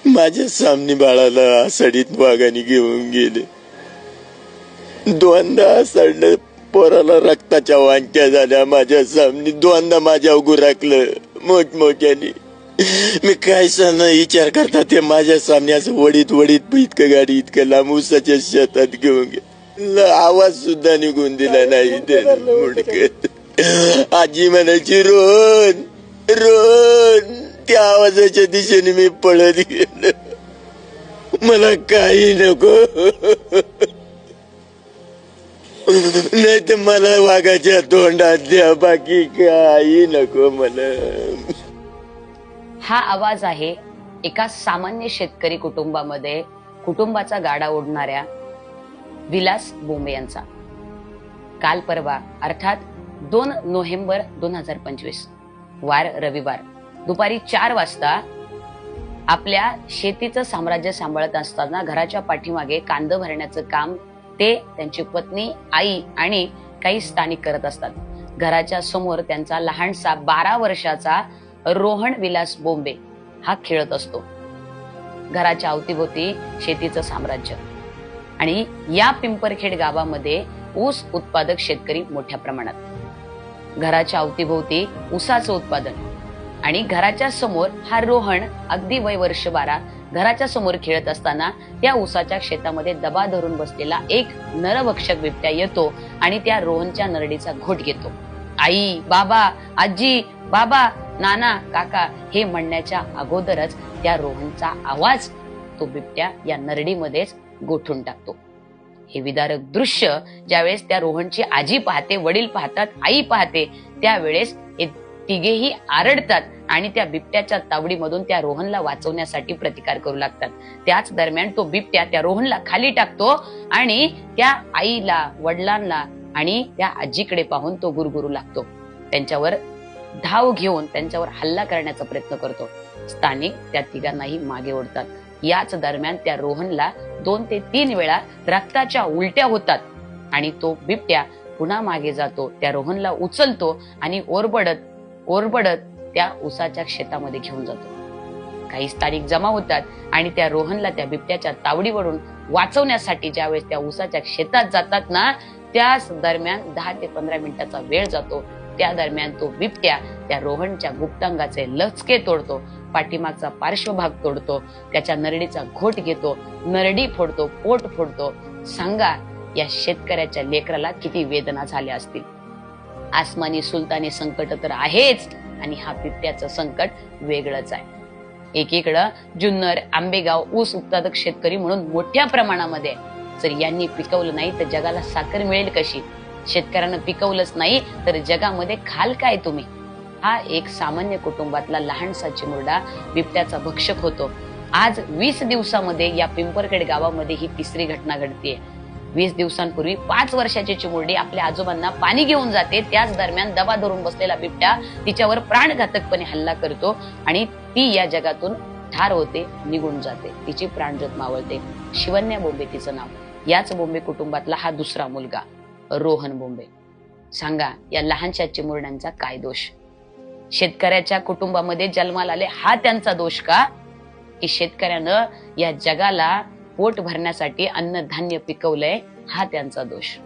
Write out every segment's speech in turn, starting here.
माझ्या सामने बाळाला आषाढीत वाघाने घेऊन गेले. दोनदा आषाढ पोराला रक्ताच्या वांट्या झाल्या माझ्या सामने. दोनदा माझ्या गुराकलं मोठमोठ्याने. मी काय सांग विचार करता ते माझ्या सामने असं वडीत वडीत इतकं गाडी इतकं लांब उसाच्या शेतात घेऊन गेलं. आवाज सुद्धा निघून दिला नाही. आजी म्हणायची रोहन रोहन. त्या आवाजाच्या दिशेने मी पळत गेलो. मला काही नको नाही तर मला वाघाच्या तोंडात द्या, बाकी काही नको मला. हा आवाज आहे एका सामान्य शेतकरी कुटुंबामध्ये कुटुंबाचा गाडा ओढणाऱ्या विलास बोंबे यांचा. काल परवा अर्थात 2 नोव्हेंबर 2025 वार रविवार दुपारी 4 वाजता आपल्या शेतीचं साम्राज्य सांभाळत असताना घराच्या पाठीमागे कांदा भरण्याचं काम ते, त्यांची पत्नी, आई आणि काही स्थानिक करत असतात. घराच्या समोर त्यांचा लहानसा 12 वर्षाचा रोहन विलास बोंबे हा खेळत असतो. घराच्या अवतीभोवती शेतीचं साम्राज्य. आणि या पिंपरखेड गावामध्ये ऊस उत्पादक शेतकरी मोठ्या प्रमाणात. घराच्या अवतीभोवती ऊसाचं उत्पादन आणि घराच्या समोर हा रोहन अगदी वय वर्ष 12 घराच्या समोर खेळत असताना त्या ऊसाच्या शेतामध्ये दबा धरून बसलेला एक नरभक्षक बिबट्या येतो आणि त्या रोहनच्या नरडीचा घोट घेतो. आई, बाबा, आजी, बाबा, नाना, काका हे म्हणण्याच्या अगोदरच त्या रोहनचा आवाज तो बिबट्या या नरडीमध्येच गोठून टाकतो. हे विदारक दृश्य ज्यावेळेस त्या रोहनची आजी पाहते, वडील पाहतात, आई पाहते, त्यावेळेस हे तिघेही आरडतात आणि त्या बिबट्याच्या तावडीमधून त्या रोहनला वाचवण्यासाठी प्रतिकार करू लागतात. त्याच दरम्यान तो बिबट्या त्या रोहनला खाली टाकतो आणि त्या आईला, वडिलांना आणि त्या आजीकडे पाहून तो गुरगुरू लागतो. त्यांच्यावर धाव घेऊन त्यांच्यावर हल्ला करण्याचा प्रयत्न करतो. स्थानिक त्या तिघांनाही मागे ओढतात. याच दरम्यान त्या रोहनला 2 ते 3 वेळा रक्ताच्या उलट्या होतात आणि तो बिबट्या पुन्हा मागे जातो. त्या रोहनला उचलतो आणि ओरबडत त्या ऊसाच्या शेतामध्ये घेऊन जातो. काही स्थानिक जमा होतात आणि त्या रोहनला त्या बिबट्याच्या तावडीवरून वाचवण्यासाठी ज्यावेळेस त्या ऊसाच्या शेतात जातात ना, त्याच दरम्यान 10 ते 15 मिनिटाचा वेळ जातो. त्या दरम्यान तो बिबट्या त्या रोहनच्या गुप्तांगाचे लचके तोडतो, पाठीमागचा पार्श्वभाग तोडतो, त्याच्या नरडीचा घोट घेतो, नरडी फोडतो, पोट फोडतो. सांगा या शेतकऱ्याच्या लेकराला किती वेदना झाल्या असतील. आसमानी सुलतानी संकट तर आहेच आणि हा बिबट्याचं संकट वेगळंच आहे. एकीकडं जुन्नर, आंबेगाव ऊस उत्पादक शेतकरी म्हणून मोठ्या प्रमाणामध्ये. जर यांनी पिकवलं नाही तर जगाला साखर मिळेल कशी? शेतकऱ्यानं पिकवलंच नाही तर जगामध्ये खाल काय तुम्ही? हा एक सामान्य कुटुंबातला लहानसा चिमुरडा बिबट्याचा भक्षक होतो. आज 20 दिवसामध्ये या पिंपरखेड गावामध्ये ही 3री घटना घडतीये. 20 दिवसांपूर्वी 5 वर्षाची चिमुरडी आपल्या आजोबांना पाणी घेऊन जाते. त्याच दरम्यान दबा धरून बसलेला बिबट्या तिच्यावर प्राणघातकपणे हल्ला करतो आणि ती या जगातून ठार होते, निघून जाते. तिची प्राणज्योत मावळते. शिवन्या बोंबे तिचं नाव. याच बोंबे कुटुंबातला हा दुसरा मुलगा रोहन बोंबे. सांगा या लहानशा चिमुरड्यांचा काय दोष? शेतकऱ्याच्या कुटुंबामध्ये जन्माला आले हा त्यांचा दोष का? की शेतकऱ्यानं या जगाला पोट भरण्यासाठी अन्नधान्य पिकवलंय हा त्यांचा दोष?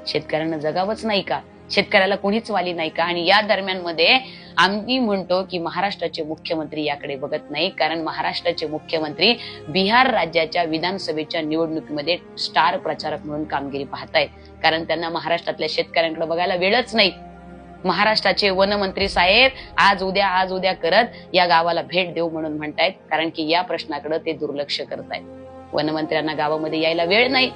शेतकऱ्यानं जगावंच नाही का? शेतकऱ्याला कोणीच वाली नाही का? आणि या दरम्यान मध्ये आम्ही म्हणतो की महाराष्ट्राचे मुख्यमंत्री याकडे बघत नाही, कारण महाराष्ट्राचे मुख्यमंत्री बिहार राज्याच्या विधानसभेच्या निवडणुकीमध्ये स्टार प्रचारक म्हणून कामगिरी पाहतायत. कारण त्यांना महाराष्ट्रातल्या शेतकऱ्यांकडे बघायला वेळच नाही. महाराष्ट्राचे वनमंत्री साहेब आज उद्या करत या गावाला भेट देऊ म्हणून म्हणतायत, कारण की या प्रश्नाकडे ते दुर्लक्ष करतायत. वनमंत्र्यांना गावामध्ये यायला वेळ नाही.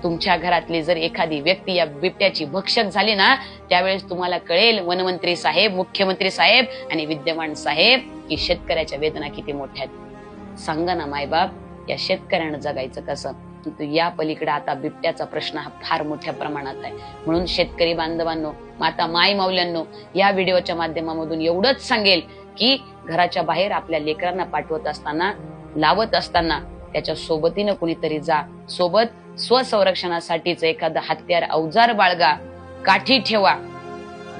तुमच्या घरातली जर एखादी व्यक्ती या बिबट्याची भक्षक झाली ना, त्यावेळेस तुम्हाला कळेल वनमंत्री साहेब, मुख्यमंत्री साहेब आणि विद्यमान साहेब की शेतकऱ्याच्या वेदना किती मोठ्या आहेत. सांगा ना मायबाप, या शेतकऱ्यानं जगायचं कसं? या पलीकडे आता बिबट्याचा प्रश्न हा फार मोठ्या प्रमाणात आहे. म्हणून शेतकरी बांधवांनो, माता माय माऊल्यांनो, या व्हिडिओच्या माध्यमामधून एवढंच सांगेल की घराच्या बाहेर आपल्या लेकरांना पाठवत असताना, लावत असताना त्याच्या सोबतीनं कुणीतरी जा. सोबत स्वसंरक्षणासाठीच एखादं हत्यार, अवजार बाळगा, काठी ठेवा.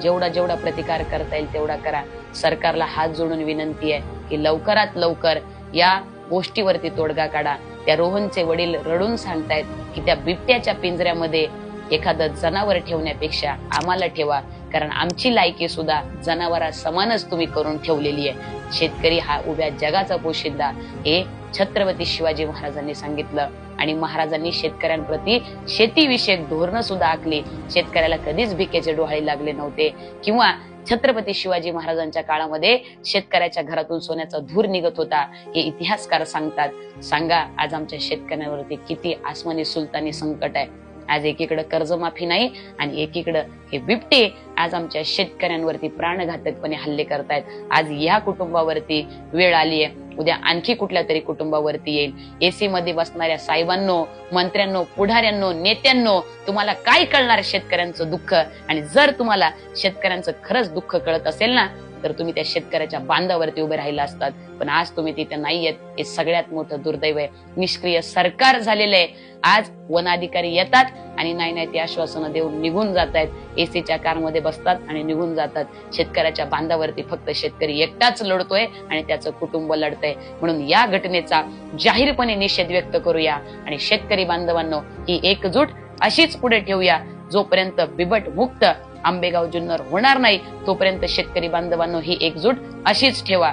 जेवढा प्रतिकार करता येईल तेवढा करा. सरकारला हात जोडून विनंती आहे की लवकरात लवकर या गोष्टीवरती तोडगा काढा. त्या रोहनचे वडील रडून सांगतायत की त्या बिबट्याच्या पिंजऱ्यामध्ये एखादं जनावर ठेवण्यापेक्षा आम्हाला ठेवा, कारण आमची लायकी सुद्धा जनावरा समानच तुम्ही करून ठेवलेली आहे. शेतकरी हा उभ्या जगाचा पोशिंदा हे छत्रपती शिवाजी महाराजांनी सांगितलं आणि महाराजांनी शेतकऱ्यांप्रती शेतीविषयक धोरणं सुद्धा आखली. शेतकऱ्याला कधीच भिकेचे डोहाळे लागले नव्हते किंवा छत्रपती शिवाजी महाराजांच्या काळामध्ये शेतकऱ्याच्या घरातून सोन्याचा धूर निघत होता हे इतिहासकार सांगतात. सांगा आज आमच्या शेतकऱ्यांवरती किती आसमानी सुलतानी संकट आहे. आज एकीकडे कर्जमाफी नाही आणि एकीकडे हे बिबटे आज आमच्या शेतकऱ्यांवरती प्राणघातकपणे हल्ले करतायत. आज या कुटुंबावरती वेळ आली आहे, उद्या आणखी कुठल्या तरी कुटुंबावरती येईल. एसी मध्ये बसणाऱ्या साहेबांनो, मंत्र्यांनो, पुढाऱ्यांनो, नेत्यांनो, तुम्हाला काय कळणार शेतकऱ्यांचं दुःख? आणि जर तुम्हाला शेतकऱ्यांचं खरंच दुःख कळत असेल ना, तर तुम्ही त्या शेतकऱ्याच्या बांधावरती उभे राहिला असतात. पण आज तुम्ही तिथे नाहीयेत, हे सगळ्यात मोठं दुर्दैव आहे. निष्क्रिय सरकार झालेलं आहे. आज वन अधिकारी येतात आणि नाही ते आश्वासनं देऊन निघून जात आहेत. एसीच्या कारमध्ये बसतात आणि निघून जातात. शेतकऱ्याच्या बांधावरती फक्त शेतकरी एकटाच लढतोय आणि त्याचं कुटुंब लढतंय. म्हणून या घटनेचा जाहीरपणे निषेध व्यक्त करूया आणि शेतकरी बांधवांनो, ही एकजूट अशीच पुढे ठेवूया. जोपर्यंत बिबट मुक्त आंबेगाव जुन्नर होणार नाही, तोपर्यंत शेतकरी बांधवांनो ही एकजूट अशीच ठेवा.